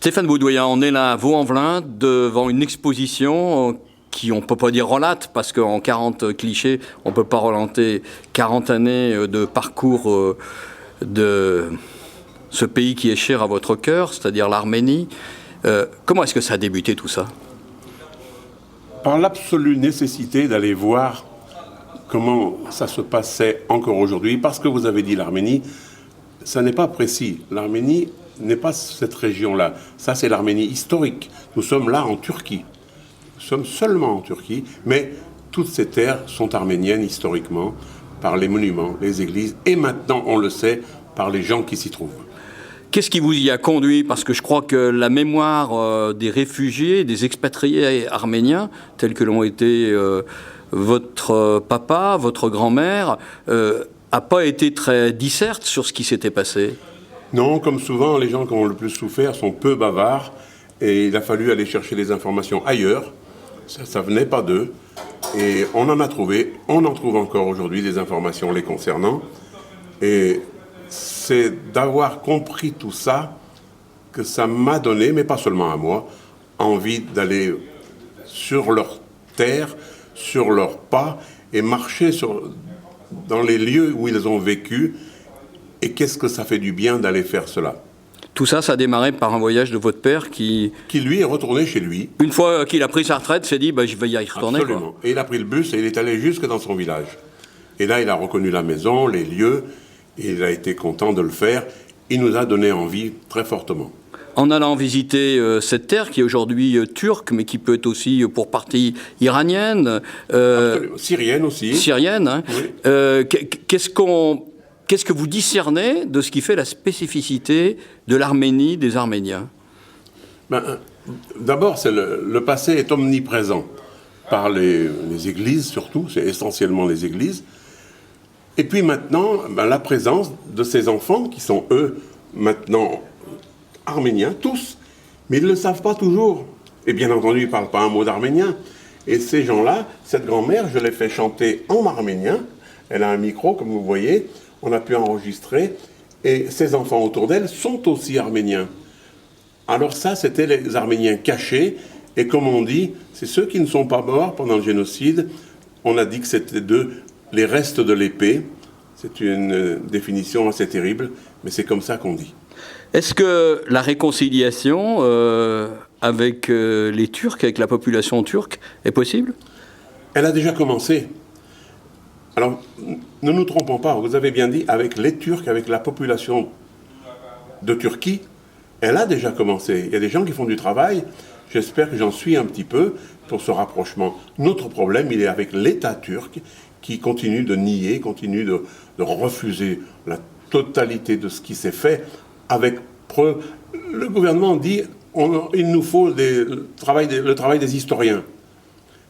Stéphane Baudoyen, on est là à Vaux-en-Velin devant une exposition qui, on ne peut pas dire relate, parce qu'en 40 clichés, on ne peut pas relater 40 années de parcours de ce pays qui est cher à votre cœur, c'est-à-dire l'Arménie. Comment est-ce que ça a débuté tout ça ? Par l'absolue nécessité d'aller voir comment ça se passait encore aujourd'hui, parce que vous avez dit l'Arménie, ça n'est pas précis. L'Arménie n'est pas cette région-là. Ça, c'est l'Arménie historique. Nous sommes là en Turquie. Nous sommes seulement en Turquie, mais toutes ces terres sont arméniennes historiquement, par les monuments, les églises, et maintenant, on le sait, par les gens qui s'y trouvent. Qu'est-ce qui vous y a conduit ? Parce que je crois que la mémoire des réfugiés, des expatriés arméniens, tels que l'ont été votre papa, votre grand-mère, n'a pas été très disserte sur ce qui s'était passé. Non, comme souvent, les gens qui ont le plus souffert sont peu bavards, et il a fallu aller chercher les informations ailleurs. Ça venait pas d'eux, et on en a trouvé, on en trouve encore aujourd'hui des informations les concernant, et c'est d'avoir compris tout ça que ça m'a donné, mais pas seulement à moi, envie d'aller sur leur terre, sur leurs pas, et marcher dans les lieux où ils ont vécu. Et qu'est-ce que ça fait du bien d'aller faire cela ? Tout ça, ça a démarré par un voyage de votre père qui lui est retourné chez lui. Une fois qu'il a pris sa retraite, s'est dit je vais y retourner. Absolument. Et il a pris le bus et il est allé jusque dans son village. Et là, il a reconnu la maison, les lieux, et il a été content de le faire. Il nous a donné envie très fortement. En allant visiter cette terre qui est aujourd'hui turque, mais qui peut être aussi pour partie iranienne. Syrienne aussi. Syrienne, hein. Oui. Qu'est-ce que vous discernez de ce qui fait la spécificité de l'Arménie, des Arméniens ? D'abord, le passé est omniprésent. Par les églises surtout, c'est essentiellement les églises. Et puis maintenant, la présence de ces enfants qui sont eux maintenant arméniens, tous, mais ils ne le savent pas toujours. Et bien entendu, ils ne parlent pas un mot d'arménien. Et ces gens-là, cette grand-mère, je l'ai fait chanter en arménien. Elle a un micro, comme vous voyez. On a pu enregistrer, et ces enfants autour d'elle sont aussi arméniens. Alors ça, c'était les Arméniens cachés, et comme on dit, c'est ceux qui ne sont pas morts pendant le génocide. On a dit que c'était les restes de l'épée. C'est une définition assez terrible, mais c'est comme ça qu'on dit. Est-ce que la réconciliation avec les Turcs, avec la population turque, est possible ? Elle a déjà commencé. Alors, ne nous trompons pas, vous avez bien dit, avec les Turcs, avec la population de Turquie, elle a déjà commencé. Il y a des gens qui font du travail, j'espère que j'en suis un petit peu pour ce rapprochement. Notre problème, il est avec l'État turc qui continue de nier, continue de refuser la totalité de ce qui s'est fait avec preuve. Le gouvernement dit, il nous faut le travail des historiens.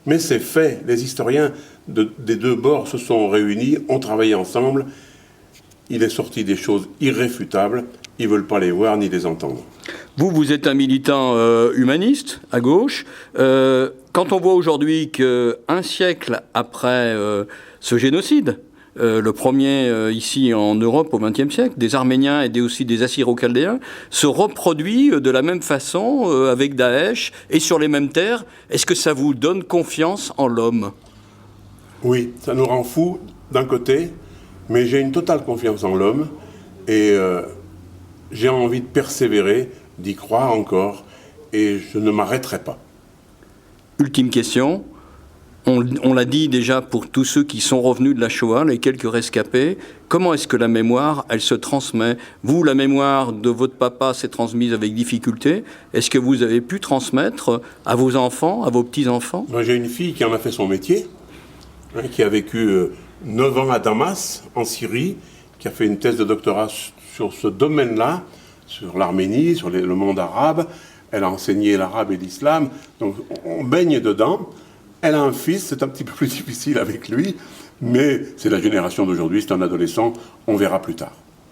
Mais c'est fait, les historiens des deux bords se sont réunis, ont travaillé ensemble. Il est sorti des choses irréfutables. Ils ne veulent pas les voir ni les entendre. Vous êtes un militant humaniste, à gauche. Quand on voit aujourd'hui qu'un siècle après ce génocide, le premier ici en Europe au XXe siècle, des Arméniens et aussi des Assyro-Chaldéens, se reproduit de la même façon avec Daesh et sur les mêmes terres. Est-ce que ça vous donne confiance en l'homme ? Oui, ça nous rend fous d'un côté, mais j'ai une totale confiance en l'homme et j'ai envie de persévérer, d'y croire encore, et je ne m'arrêterai pas. Ultime question. On l'a dit déjà pour tous ceux qui sont revenus de la Shoah, les quelques rescapés, comment est-ce que la mémoire, elle se transmet ? Vous, la mémoire de votre papa s'est transmise avec difficulté. Est-ce que vous avez pu transmettre à vos enfants, à vos petits-enfants ? Moi, j'ai une fille qui en a fait son métier, qui a vécu 9 ans à Damas, en Syrie, qui a fait une thèse de doctorat sur ce domaine-là, sur l'Arménie, sur le monde arabe. Elle a enseigné l'arabe et l'islam, donc on baigne dedans. Elle a un fils, c'est un petit peu plus difficile avec lui, mais c'est la génération d'aujourd'hui, c'est un adolescent, on verra plus tard.